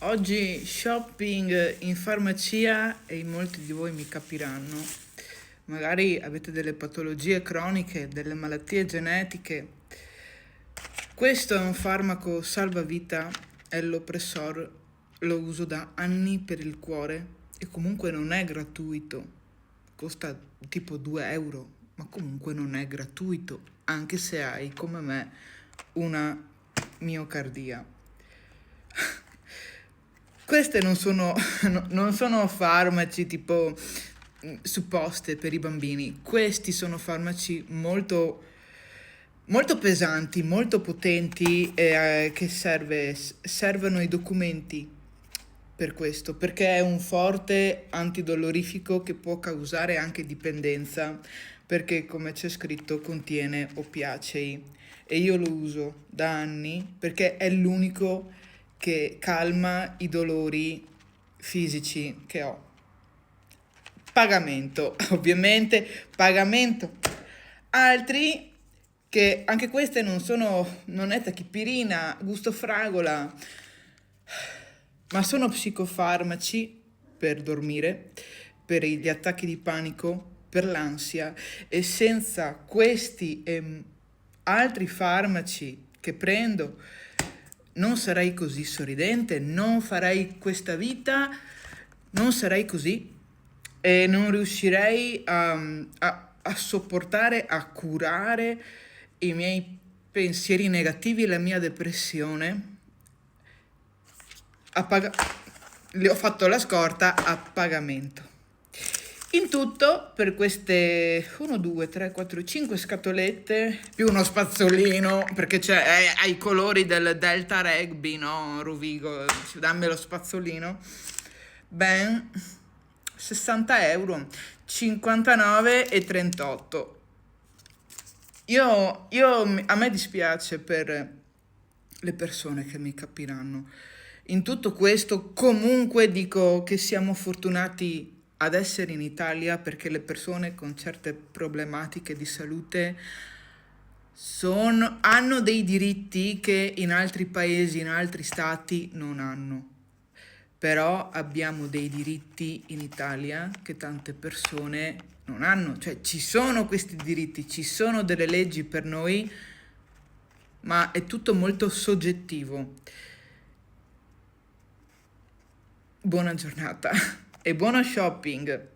Oggi shopping in farmacia e in molti di voi mi capiranno. Magari avete delle patologie croniche, delle malattie genetiche. Questo è un farmaco salvavita, è l'Opressor, lo uso da anni per il cuore e comunque non è gratuito. Costa tipo 2 euro, ma comunque non è gratuito, anche se hai come me una miocardia. Queste non sono, non sono farmaci tipo supposte per i bambini. Questi sono farmaci molto pesanti, molto potenti che servono i documenti per questo, perché è un forte antidolorifico che può causare anche dipendenza, perché come c'è scritto contiene oppiacei e io lo uso da anni perché è l'unico che calma i dolori fisici che ho. Pagamento, ovviamente, pagamento. Altri che anche queste non è tachipirina, gusto fragola, ma sono psicofarmaci per dormire, per gli attacchi di panico, per l'ansia e senza questi e altri farmaci che prendo non sarei così sorridente, non farei questa vita, non sarei così e non riuscirei a sopportare, a curare i miei pensieri negativi, la mia depressione. A pag- Le ho fatto la scorta a pagamento. In tutto, per queste 1, 2, 3, 4, 5 scatolette, più uno spazzolino, perché ha i colori del Delta Rugby, no? Rovigo, dammi lo spazzolino. Ben, 60 euro, 59,38. A me dispiace per le persone che mi capiranno. In tutto questo, comunque dico che siamo fortunati ad essere in Italia perché le persone con certe problematiche di salute hanno dei diritti che in altri paesi, in altri stati non hanno. Però abbiamo dei diritti in Italia che tante persone non hanno. Cioè ci sono questi diritti, ci sono delle leggi per noi, ma è tutto molto soggettivo. Buona giornata e buono shopping!